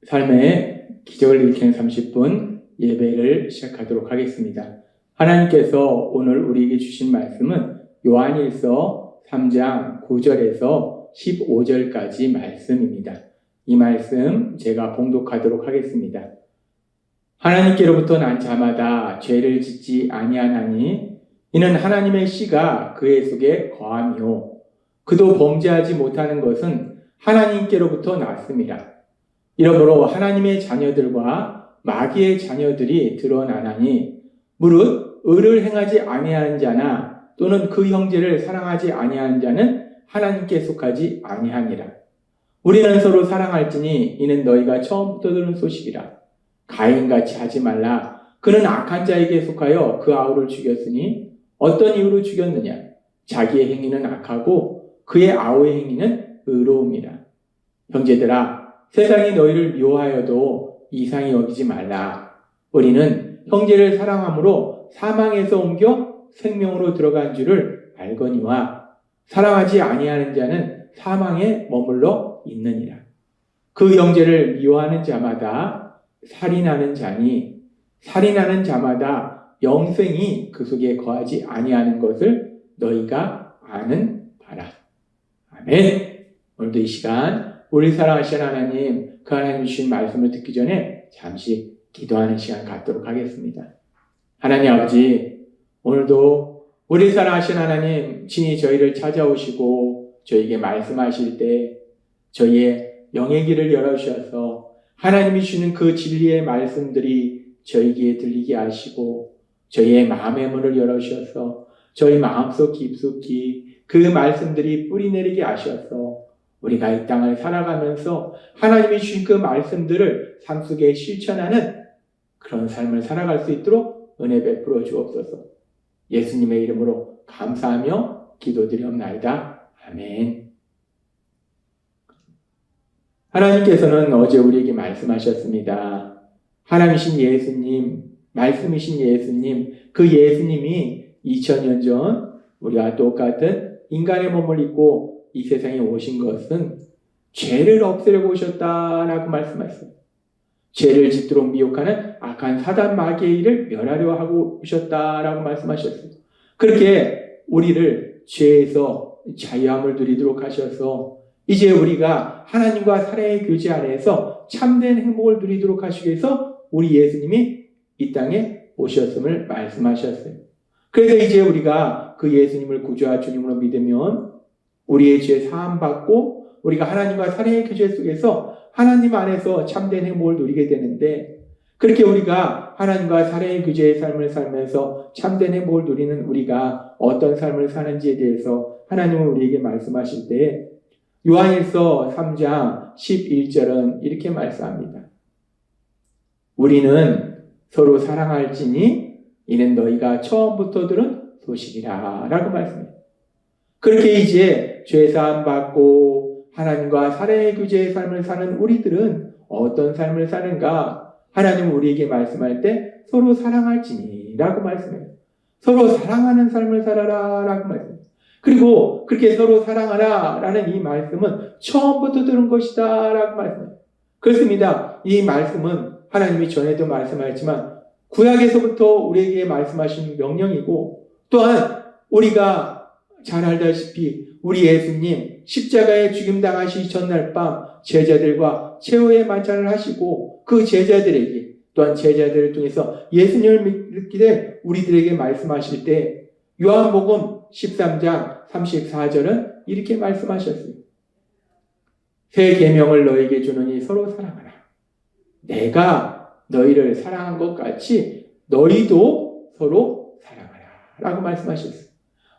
삶의 기적을 일으키는 30분 예배를 시작하도록 하겠습니다. 하나님께서 오늘 우리에게 주신 말씀은 요한일서 3장 9절에서 15절까지 말씀입니다. 이 말씀 제가 봉독하도록 하겠습니다. 하나님께로부터 난 자마다 죄를 짓지 아니하나니 이는 하나님의 씨가 그의 속에 거함이요 그도 범죄하지 못하는 것은 하나님께로부터 났습니다. 이러므로 하나님의 자녀들과 마귀의 자녀들이 드러나나니 무릇 의를 행하지 아니하는 자나 또는 그 형제를 사랑하지 아니하는 자는 하나님께 속하지 아니하니라. 우리는 서로 사랑할지니 이는 너희가 처음부터 들은 소식이라. 가인같이 하지 말라. 그는 악한 자에게 속하여 그 아우를 죽였으니 어떤 이유로 죽였느냐? 자기의 행위는 악하고 그의 아우의 행위는 의로움이라. 형제들아, 세상이 너희를 미워하여도 이상히 여기지 말라. 우리는 형제를 사랑함으로 사망에서 옮겨 생명으로 들어간 줄을 알거니와 사랑하지 아니하는 자는 사망에 머물러 있느니라. 그 형제를 미워하는 자마다 살인하는 자니 살인하는 자마다 영생이 그 속에 거하지 아니하는 것을 너희가 아는 바라. 아멘. 오늘도 이 시간 우리 사랑하시는 하나님, 그 하나님 주신 말씀을 듣기 전에 잠시 기도하는 시간 갖도록 하겠습니다. 하나님 아버지, 오늘도 우리 사랑하시는 하나님 친히 저희를 찾아오시고 저희에게 말씀하실 때 저희의 영의 길을 열어주셔서 하나님이 주시는 그 진리의 말씀들이 저희 귀에 들리게 하시고 저희의 마음의 문을 열어주셔서 저희 마음속 깊숙이 그 말씀들이 뿌리내리게 하셔서 우리가 이 땅을 살아가면서 하나님이 주신 그 말씀들을 삶 속에 실천하는 그런 삶을 살아갈 수 있도록 은혜 베풀어 주옵소서. 예수님의 이름으로 감사하며 기도드리옵나이다. 아멘. 하나님께서는 어제 우리에게 말씀하셨습니다. 하나님이신 예수님, 말씀이신 예수님, 그 예수님이 2000년 전 우리와 똑같은 인간의 몸을 입고 이 세상에 오신 것은 죄를 없애려고 오셨다라고 말씀하셨어요. 죄를 짓도록 미혹하는 악한 사단 마귀의 일을 멸하려 하고 오셨다라고 말씀하셨어요. 그렇게 우리를 죄에서 자유함을 누리도록 하셔서 이제 우리가 하나님과 사랑의 교제 안에서 참된 행복을 누리도록 하시기 위해서 우리 예수님이 이 땅에 오셨음을 말씀하셨어요. 그래서 이제 우리가 그 예수님을 구주와 주님으로 믿으면 우리의 죄 사함 받고 우리가 하나님과 사랑의 교제 속에서 하나님 안에서 참된 행복을 누리게 되는데, 그렇게 우리가 하나님과 사랑의 교제의 삶을 살면서 참된 행복을 누리는 우리가 어떤 삶을 사는지에 대해서 하나님은 우리에게 말씀하실 때 요한일서 3장 11절은 이렇게 말씀합니다. 우리는 서로 사랑할지니 이는 너희가 처음부터 들은 소식이라 라고 말씀합니다. 그렇게 이제 죄사함 받고 하나님과 사랑의 교제의 삶을 사는 우리들은 어떤 삶을 사는가? 하나님은 우리에게 말씀할 때 서로 사랑할지니 라고 말씀해요. 서로 사랑하는 삶을 살아라 라고 말씀해요. 그리고 그렇게 서로 사랑하라 라는 이 말씀은 처음부터 들은 것이다 라고 말씀해요. 그렇습니다. 이 말씀은 하나님이 전에도 말씀하였지만 구약에서부터 우리에게 말씀하신 명령이고, 또한 우리가 잘 알다시피 우리 예수님 십자가에 죽임당하시 전날 밤 제자들과 최후의 만찬을 하시고 그 제자들에게 또한 제자들을 통해서 예수님을 믿게 된 우리들에게 말씀하실 때 요한복음 13장 34절은 이렇게 말씀하셨어요. 새 계명을 너에게 주노니 서로 사랑하라. 내가 너희를 사랑한 것 같이 너희도 서로 사랑하라 라고 말씀하셨어요.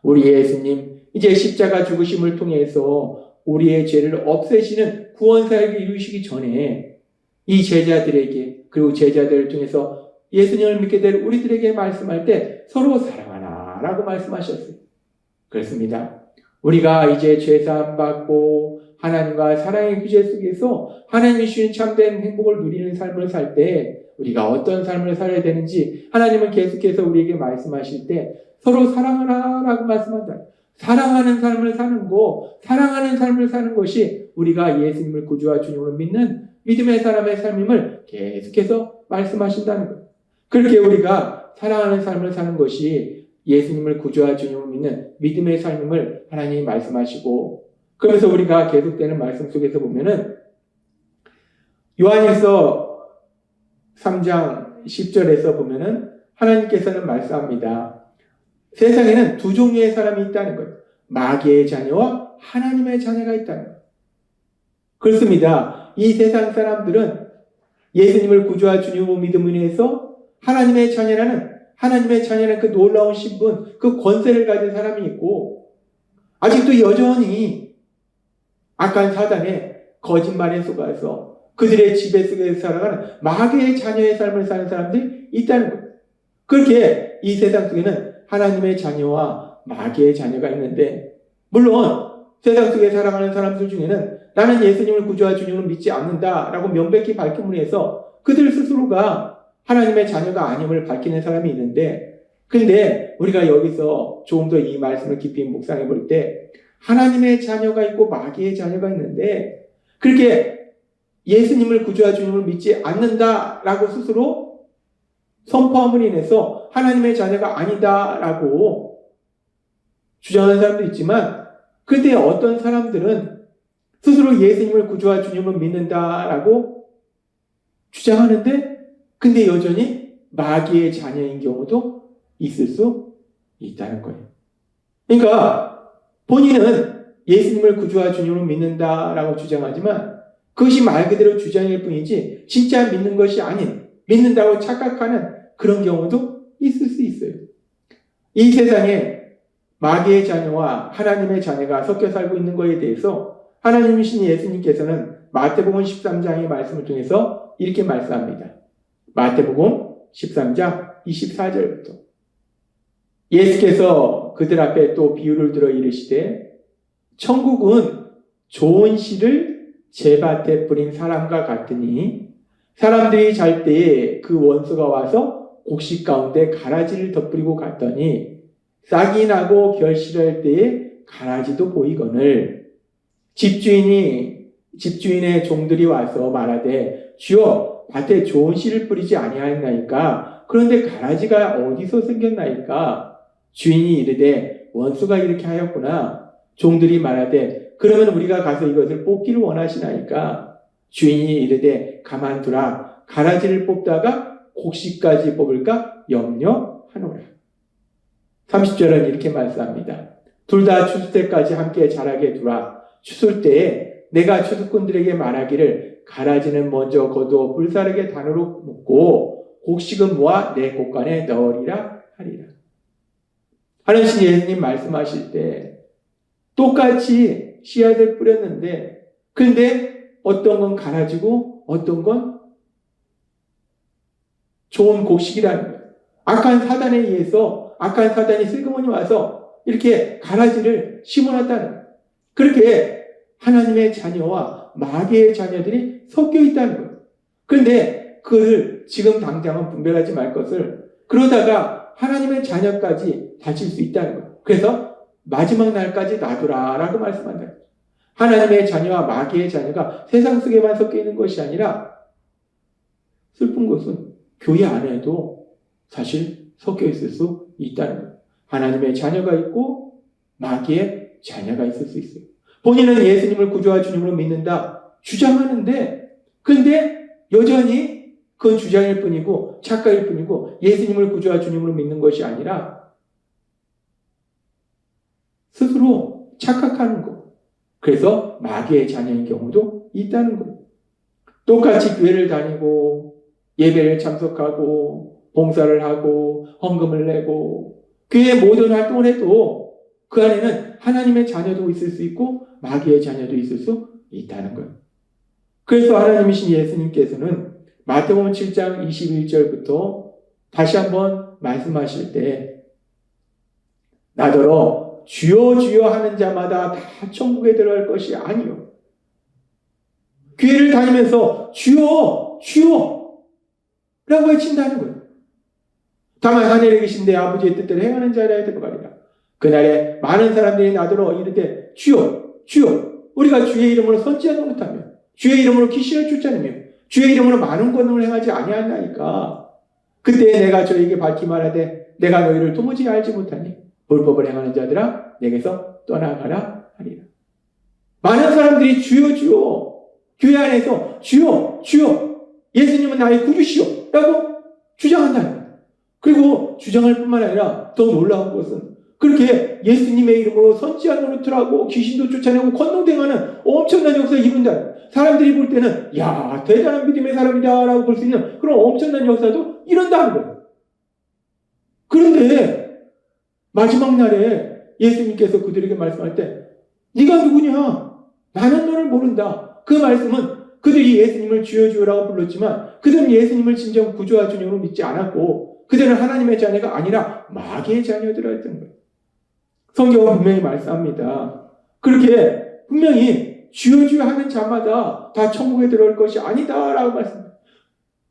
우리 예수님 이제 십자가 죽으심을 통해서 우리의 죄를 없애시는 구원사역을 이루시기 전에 이 제자들에게, 그리고 제자들을 통해서 예수님을 믿게 될 우리들에게 말씀할 때 서로 사랑하라 라고 말씀하셨어요. 그렇습니다. 우리가 이제 죄사함 받고 하나님과 사랑의 규제 속에서 하나님이 주신 참된 행복을 누리는 삶을 살 때 우리가 어떤 삶을 살아야 되는지 하나님은 계속해서 우리에게 말씀하실 때 서로 사랑하라 라고 말씀한다. 사랑하는 삶을 사는 거, 사랑하는 삶을 사는 것이 우리가 예수님을 구주와 주님으로 믿는 믿음의 사람의 삶임을 계속해서 말씀하신다는 거예요. 그렇게 우리가 사랑하는 삶을 사는 것이 예수님을 구주와 주님을 믿는 믿음의 삶임을 하나님이 말씀하시고, 그러면서 우리가 계속되는 말씀 속에서 보면은 요한일서 3장 10절에서 보면은 하나님께서는 말씀합니다. 세상에는 두 종류의 사람이 있다는 거예요. 마귀의 자녀와 하나님의 자녀가 있다는 거예요. 그렇습니다. 이 세상 사람들은 예수님을 구주와 주님으로 믿음으로 인해서 하나님의 자녀라는 그 놀라운 신분, 그 권세를 가진 사람이 있고, 아직도 여전히 악한 사단의 거짓말에 속아서 그들의 지배 속에서 살아가는 마귀의 자녀의 삶을 사는 사람들이 있다는 거예요. 그렇게 이 세상 속에는 하나님의 자녀와 마귀의 자녀가 있는데, 물론 세상 속에 살아가는 사람들 중에는 나는 예수님을 구주와 주님으로 믿지 않는다라고 명백히 밝힘으로 해서 그들 스스로가 하나님의 자녀가 아님을 밝히는 사람이 있는데, 근데 우리가 여기서 조금 더 이 말씀을 깊이 묵상해 볼 때 하나님의 자녀가 있고 마귀의 자녀가 있는데, 그렇게 예수님을 구주와 주님으로 믿지 않는다라고 스스로 선포함으로 인해서 하나님의 자녀가 아니다라고 주장하는 사람도 있지만, 그때 어떤 사람들은 스스로 예수님을 구주와 주님으로 믿는다라고 주장하는데, 근데 여전히 마귀의 자녀인 경우도 있을 수 있다는 거예요. 그러니까 본인은 예수님을 구주와 주님으로 믿는다라고 주장하지만 그것이 말 그대로 주장일 뿐이지 진짜 믿는 것이 아닌, 믿는다고 착각하는 그런 경우도 있을 수 있어요. 이 세상에 마귀의 자녀와 하나님의 자녀가 섞여 살고 있는 것에 대해서 하나님이신 예수님께서는 마태복음 13장의 말씀을 통해서 이렇게 말씀합니다. 마태복음 13장 24절부터 예수께서 그들 앞에 또 비유를 들어 이르시되, 천국은 좋은 씨를 제밭에 뿌린 사람과 같으니 사람들이 잘 때에 그 원수가 와서 곡식 가운데 가라지를 덧뿌리고 갔더니 싹이 나고 결실할 때에 가라지도 보이거늘 집주인의 종들이 와서 말하되 주여 밭에 좋은 씨를 뿌리지 아니하였나이까? 그런데 가라지가 어디서 생겼나이까? 주인이 이르되 원수가 이렇게 하였구나. 종들이 말하되 그러면 우리가 가서 이것을 뽑기를 원하시나이까? 주인이 이르되 가만두라. 가라지를 뽑다가 곡식까지 뽑을까 염려하노라. 30절은 이렇게 말씀합니다. 둘 다 추수 때까지 함께 자라게 두라. 추수일 때에 내가 추수꾼들에게 말하기를 가라지는 먼저 거두어 불사르게 단으로 묶고 곡식은 모아 내 곡간에 넣으리라 하리라. 하나님 예수님 말씀하실 때 똑같이 씨앗을 뿌렸는데, 근데 어떤 건 가라지고 어떤 건 좋은 곡식이라는 거예요. 악한 사단에 의해서 악한 사단이 슬그머니 와서 이렇게 가라지를 심어놨다는 거예요. 그렇게 하나님의 자녀와 마귀의 자녀들이 섞여 있다는 거예요. 그런데 그를 지금 당장은 분별하지 말 것을, 그러다가 하나님의 자녀까지 다칠 수 있다는 거예요. 그래서 마지막 날까지 놔두라 라고 말씀한다. 하나님의 자녀와 마귀의 자녀가 세상 속에만 섞여 있는 것이 아니라, 슬픈 것은 교회 안에도 사실 섞여 있을 수 있다는 거예요. 하나님의 자녀가 있고 마귀의 자녀가 있을 수 있어요. 본인은 예수님을 구주와 주님으로 믿는다 주장하는데, 근데 여전히 그건 주장일 뿐이고 착각일 뿐이고 예수님을 구주와 주님으로 믿는 것이 아니라 스스로 착각하는 것. 그래서 마귀의 자녀인 경우도 있다는 거예요. 똑같이 교회를 다니고 예배를 참석하고 봉사를 하고 헌금을 내고 교회의 모든 활동을 해도 그 안에는 하나님의 자녀도 있을 수 있고 마귀의 자녀도 있을 수 있다는 거예요. 그래서 하나님이신 예수님께서는 마태복음 7장 21절부터 다시 한번 말씀하실 때 나더러 주여 주여 하는 자마다 다 천국에 들어갈 것이 아니요. 교회를 다니면서 주여 주여 라고 외친다는 거예요. 다만 하늘에 계신 내 아버지의 뜻대로 행하는 자라야 들어가리라. 그날에 많은 사람들이 나더러 이르되 주여 주여 우리가 주의 이름으로 선지자 노릇하며 주의 이름으로 귀신을 쫓아내며 주의 이름으로 많은 권능을 행하지 아니한다니까. 그때 내가 저에게 밝히 말하되 내가 너희를 도무지 알지 못하니 불법을 행하는 자들아 내게서 떠나가라 하리라. 많은 사람들이 주여 주여 교회 안에서 주여 주여 예수님은 나의 구주시오 라고 주장한다는 거예요. 그리고 주장할 뿐만 아니라 더 놀라운 것은 그렇게 예수님의 이름으로 선지자 노릇을 하고 귀신도 쫓아내고 권능도 행하는 엄청난 역사를 이룬다. 사람들이 볼 때는 야 대단한 믿음의 사람이다 라고 볼 수 있는 그런 엄청난 역사도 이룬다는 거예요. 그런데 마지막 날에 예수님께서 그들에게 말씀할 때 네가 누구냐? 나는 너를 모른다. 그 말씀은 그들이 예수님을 주여 주여라고 불렀지만 그들은 예수님을 진정 구주와 주님으로 믿지 않았고 그들은 하나님의 자녀가 아니라 마귀의 자녀들이었던 거예요. 성경은 분명히 말씀합니다. 그렇게 분명히 주여 주여 하는 자마다 다 천국에 들어올 것이 아니다라고 말씀합니다.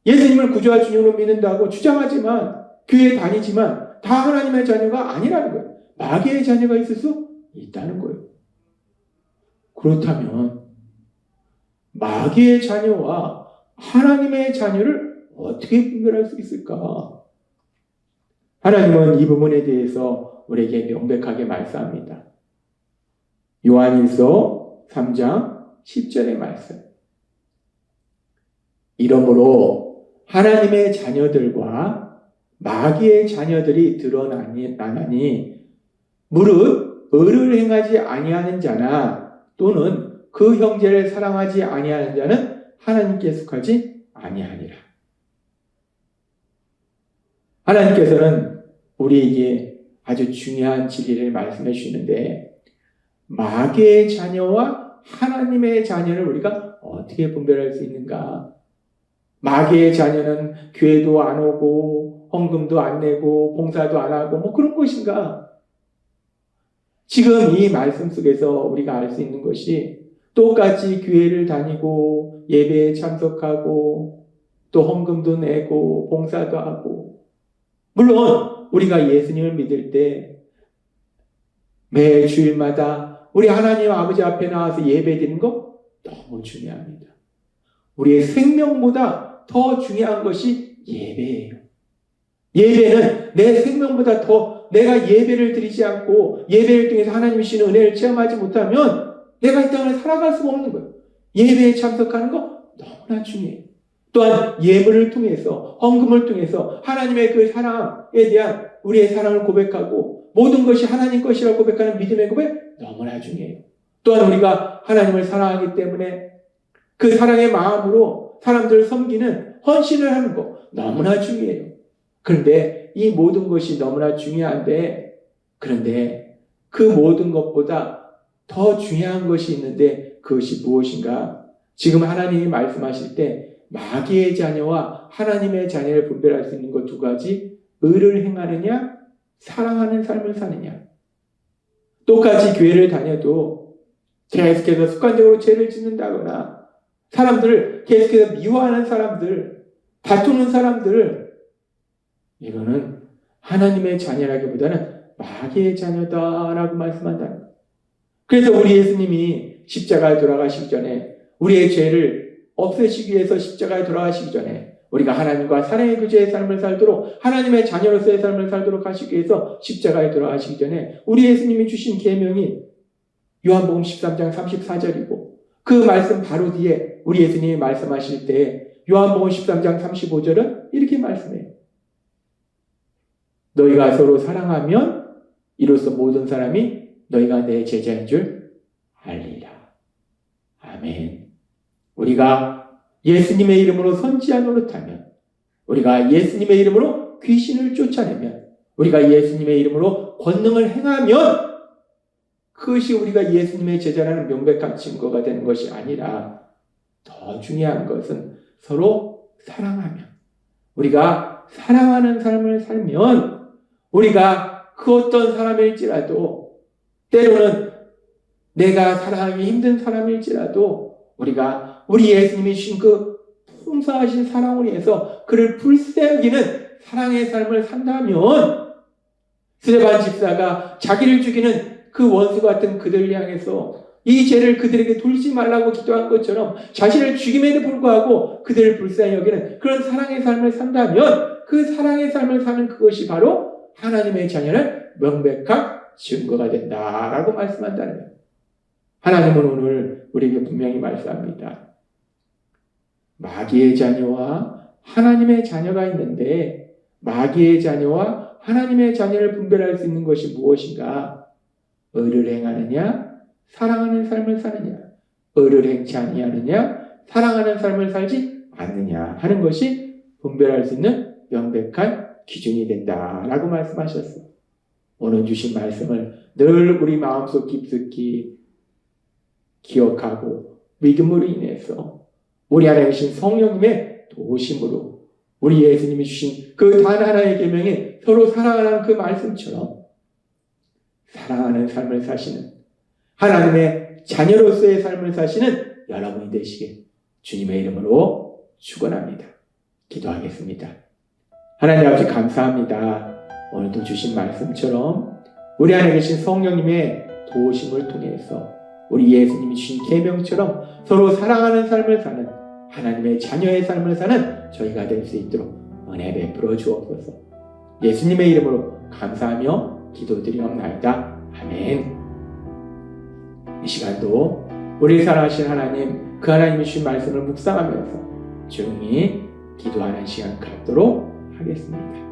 예수님을 구주와 주님으로 믿는다고 주장하지만 교회에 다니지만 다 하나님의 자녀가 아니라는 거예요. 마귀의 자녀가 있을 수 있다는 거예요. 그렇다면 마귀의 자녀와 하나님의 자녀를 어떻게 분별할 수 있을까? 하나님은 이 부분에 대해서 우리에게 명백하게 말씀합니다. 요한일서 3장 10절의 말씀. 이러므로 하나님의 자녀들과 마귀의 자녀들이 드러나니 무릇 의를 행하지 아니하는 자나 또는 그 형제를 사랑하지 아니하는 자는 하나님께 속하지 아니하니라. 하나님께서는 우리에게 아주 중요한 진리를 말씀해 주시는데 마귀의 자녀와 하나님의 자녀를 우리가 어떻게 분별할 수 있는가? 마귀의 자녀는 교회도 안 오고 헌금도 안 내고 봉사도 안 하고 뭐 그런 것인가? 지금 이 말씀 속에서 우리가 알 수 있는 것이 똑같이 교회를 다니고 예배에 참석하고 또 헌금도 내고 봉사도 하고 물론 우리가 예수님을 믿을 때 매 주일마다 우리 하나님 아버지 앞에 나와서 예배드리는 거 너무 중요합니다. 우리의 생명보다 더 중요한 것이 예배예요. 예배는 내 생명보다 더 내가 예배를 드리지 않고 예배를 통해서 하나님이 주시는 은혜를 체험하지 못하면 내가 이 땅을 살아갈 수가 없는 거예요. 예배에 참석하는 거 너무나 중요해요. 또한 예물을 통해서 헌금을 통해서 하나님의 그 사랑에 대한 우리의 사랑을 고백하고 모든 것이 하나님 것이라고 고백하는 믿음의 고백 너무나 중요해요. 또한 우리가 하나님을 사랑하기 때문에 그 사랑의 마음으로 사람들을 섬기는 헌신을 하는 거 너무나 중요해요. 그런데 이 모든 것이 너무나 중요한데 그런데 그 모든 것보다 더 중요한 것이 있는데 그것이 무엇인가? 지금 하나님이 말씀하실 때 마귀의 자녀와 하나님의 자녀를 분별할 수 있는 것 두 가지, 의를 행하느냐 사랑하는 삶을 사느냐. 똑같이 교회를 다녀도 계속해서 습관적으로 죄를 짓는다거나 사람들을 계속해서 미워하는 사람들, 다투는 사람들, 이거는 하나님의 자녀라기보다는 마귀의 자녀다라고 말씀한다는 거예요. 그래서 우리 예수님이 십자가에 돌아가시기 전에 우리의 죄를 없애시기 위해서 십자가에 돌아가시기 전에 우리가 하나님과 사랑의 교제의 삶을 살도록 하나님의 자녀로서의 삶을 살도록 하시기 위해서 십자가에 돌아가시기 전에 우리 예수님이 주신 계명이 요한복음 13장 34절이고 그 말씀 바로 뒤에 우리 예수님이 말씀하실 때 요한복음 13장 35절은 이렇게 말씀해요. 너희가 서로 사랑하면 이로써 모든 사람이 너희가 내 제자인 줄 알리라. 아멘. 우리가 예수님의 이름으로 선지자 노릇하면, 우리가 예수님의 이름으로 귀신을 쫓아내면, 우리가 예수님의 이름으로 권능을 행하면 그것이 우리가 예수님의 제자라는 명백한 증거가 되는 것이 아니라 더 중요한 것은 서로 사랑하면, 우리가 사랑하는 삶을 살면 우리가 그 어떤 사람일지라도 때로는 내가 사랑하기 힘든 사람일지라도 우리가 우리 예수님이 주신 그 풍성하신 사랑을 위해서 그를 불쌍히 여기는 사랑의 삶을 산다면 스데반 집사가 자기를 죽이는 그 원수 같은 그들을 향해서 이 죄를 그들에게 돌지 말라고 기도한 것처럼 자신을 죽임에도 불구하고 그들을 불쌍히 여기는 그런 사랑의 삶을 산다면 그 사랑의 삶을 사는 그것이 바로 하나님의 자녀는 명백한 증거가 된다라고 말씀한다는 거예요. 하나님은 오늘 우리에게 분명히 말씀합니다. 마귀의 자녀와 하나님의 자녀가 있는데 마귀의 자녀와 하나님의 자녀를 분별할 수 있는 것이 무엇인가? 의를 행하느냐? 사랑하는 삶을 사느냐? 의를 행치 아니하느냐? 사랑하는 삶을 살지 않느냐? 하는 것이 분별할 수 있는 명백한 기준이 된다라고 말씀하셨어요. 오늘 주신 말씀을 늘 우리 마음속 깊숙이 기억하고 믿음으로 인해서 우리 안에 계신 성령님의 도우심으로 우리 예수님이 주신 그 단 하나의 계명이 서로 사랑하는 그 말씀처럼 사랑하는 삶을 사시는 하나님의 자녀로서의 삶을 사시는 여러분이 되시길 주님의 이름으로 축원합니다. 기도하겠습니다. 하나님 아버지 감사합니다. 오늘도 주신 말씀처럼 우리 안에 계신 성령님의 도우심을 통해서 우리 예수님이 주신 계명처럼 서로 사랑하는 삶을 사는 하나님의 자녀의 삶을 사는 저희가 될 수 있도록 은혜 베풀어 주옵소서. 예수님의 이름으로 감사하며 기도드리옵나이다. 아멘. 이 시간도 우리 사랑하신 하나님, 그 하나님이 주신 말씀을 묵상하면서 조용히 기도하는 시간 갖도록 하겠습니다.